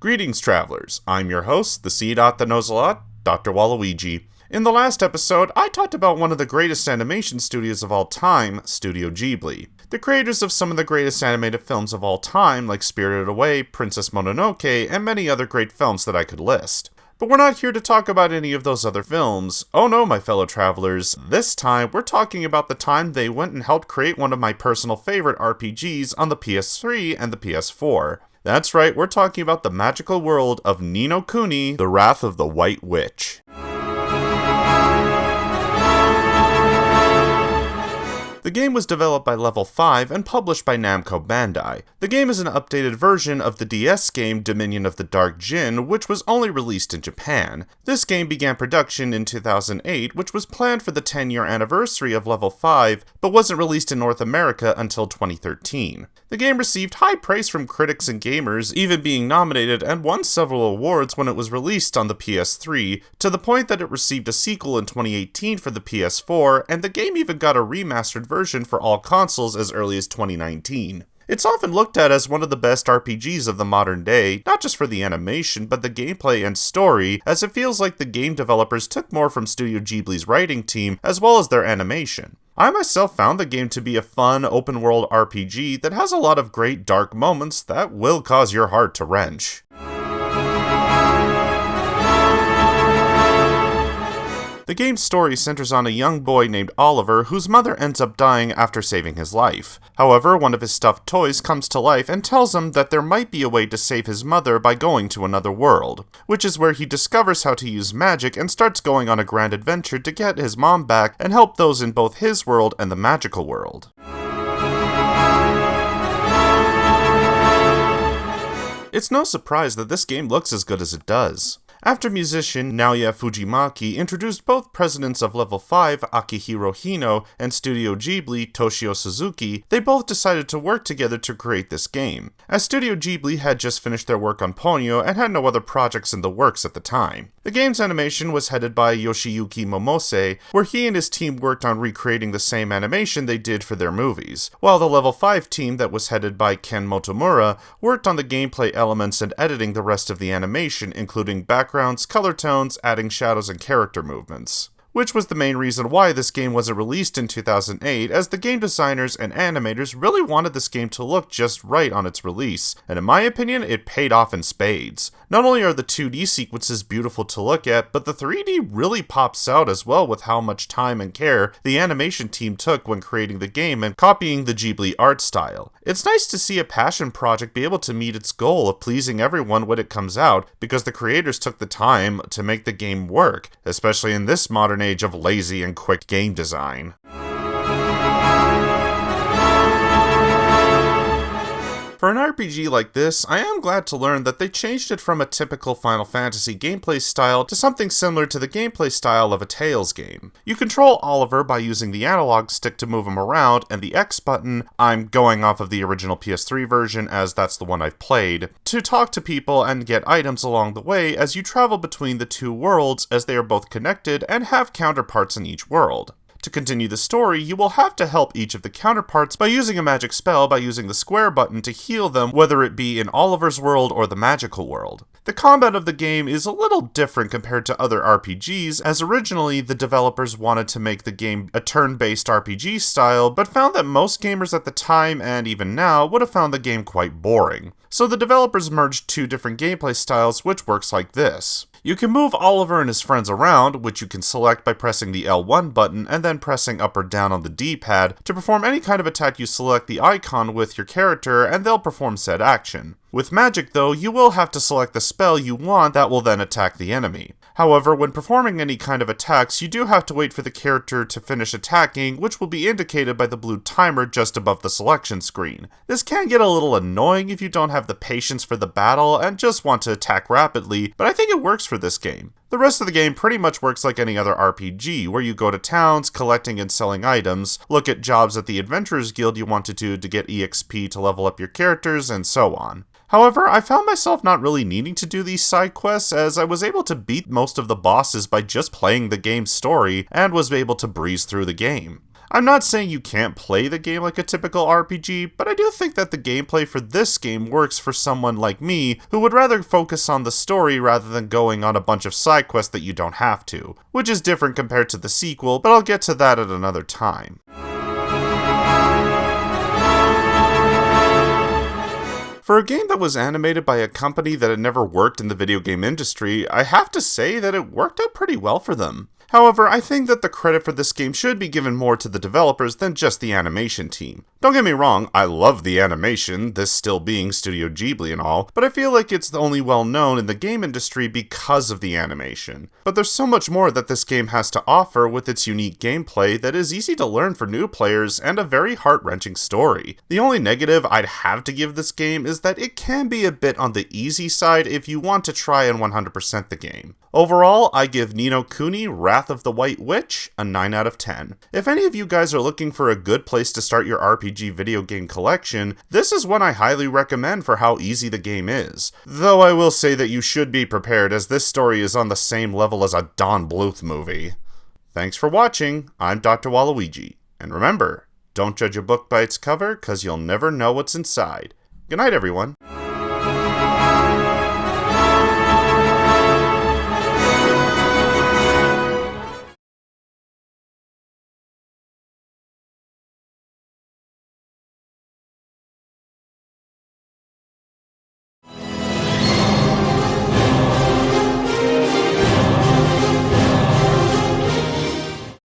Greetings, travelers. I'm your host, the C-Dot that knows a lot, Dr. Waluigi. In the last episode, I talked about one of the greatest animation studios of all time, Studio Ghibli. The creators of some of the greatest animated films of all time, like Spirited Away, Princess Mononoke, and many other great films that I could list. But we're not here to talk about any of those other films. Oh no, my fellow travelers. This time, we're talking about the time they went and helped create one of my personal favorite RPGs on the PS3 and the PS4. That's right, we're talking about the magical world of Ni no Kuni, The Wrath of the White Witch. The game was developed by Level 5 and published by Namco Bandai. The game is an updated version of the DS game Dominion of the Dark Djinn, which was only released in Japan. This game began production in 2008, which was planned for the 10-year anniversary of Level 5, but wasn't released in North America until 2013. The game received high praise from critics and gamers, even being nominated and won several awards when it was released on the PS3, to the point that it received a sequel in 2018 for the PS4, and the game even got a remastered version for all consoles as early as 2019. It's often looked at as one of the best RPGs of the modern day, not just for the animation, but the gameplay and story, as it feels like the game developers took more from Studio Ghibli's writing team, as well as their animation. I myself found the game to be a fun, open-world RPG that has a lot of great dark moments that will cause your heart to wrench. The game's story centers on a young boy named Oliver whose mother ends up dying after saving his life. However, one of his stuffed toys comes to life and tells him that there might be a way to save his mother by going to another world, which is where he discovers how to use magic and starts going on a grand adventure to get his mom back and help those in both his world and the magical world. It's no surprise that this game looks as good as it does. After musician Naoya Fujimaki introduced both presidents of Level 5, Akihiro Hino, and Studio Ghibli, Toshio Suzuki, they both decided to work together to create this game, as Studio Ghibli had just finished their work on Ponyo and had no other projects in the works at the time. The game's animation was headed by Yoshiyuki Momose, where he and his team worked on recreating the same animation they did for their movies, while the Level 5 team that was headed by Ken Motomura worked on the gameplay elements and editing the rest of the animation, including backgrounds, color tones, adding shadows, and character movements. Which was the main reason why this game wasn't released in 2008, as the game designers and animators really wanted this game to look just right on its release, and in my opinion, it paid off in spades. Not only are the 2D sequences beautiful to look at, but the 3D really pops out as well with how much time and care the animation team took when creating the game and copying the Ghibli art style. It's nice to see a passion project be able to meet its goal of pleasing everyone when it comes out, because the creators took the time to make the game work, especially in this modern age of lazy and quick game design. For an RPG like this, I am glad to learn that they changed it from a typical Final Fantasy gameplay style to something similar to the gameplay style of a Tales game. You control Oliver by using the analog stick to move him around, and the X button, I'm going off of the original PS3 version as that's the one I've played, to talk to people and get items along the way as you travel between the two worlds, as they are both connected and have counterparts in each world. To continue the story, you will have to help each of the counterparts by using a magic spell by using the square button to heal them, whether it be in Oliver's world or the magical world. The combat of the game is a little different compared to other RPGs, as originally the developers wanted to make the game a turn-based RPG style, but found that most gamers at the time, and even now, would have found the game quite boring. So the developers merged two different gameplay styles, which works like this. You can move Oliver and his friends around, which you can select by pressing the L1 button and then pressing up or down on the D-pad. To perform any kind of attack, you select the icon with your character and they'll perform said action. With magic though, you will have to select the spell you want that will then attack the enemy. However, when performing any kind of attacks, you do have to wait for the character to finish attacking, which will be indicated by the blue timer just above the selection screen. This can get a little annoying if you don't have the patience for the battle and just want to attack rapidly, but I think it works for this game. The rest of the game pretty much works like any other RPG, where you go to towns, collecting and selling items, look at jobs at the Adventurers Guild you want to do to get EXP to level up your characters, and so on. However, I found myself not really needing to do these side quests, as I was able to beat most of the bosses by just playing the game's story, and was able to breeze through the game. I'm not saying you can't play the game like a typical RPG, but I do think that the gameplay for this game works for someone like me who would rather focus on the story rather than going on a bunch of side quests that you don't have to, which is different compared to the sequel, but I'll get to that at another time. For a game that was animated by a company that had never worked in the video game industry, I have to say that it worked out pretty well for them. However, I think that the credit for this game should be given more to the developers than just the animation team. Don't get me wrong, I love the animation, this still being Studio Ghibli and all, but I feel like it's only well known in the game industry because of the animation. But there's so much more that this game has to offer with its unique gameplay that is easy to learn for new players and a very heart-wrenching story. The only negative I'd have to give this game is that it can be a bit on the easy side if you want to try and 100% the game. Overall, I give Ni no Kuni Wrath of the White Witch a 9 out of 10. If any of you guys are looking for a good place to start your RPG video game collection, this is one I highly recommend for how easy the game is. Though I will say that you should be prepared as this story is on the same level as a Don Bluth movie. Thanks for watching, I'm Dr. Waluigi, and remember, don't judge a book by its cover, cause you'll never know what's inside. Good night, everyone.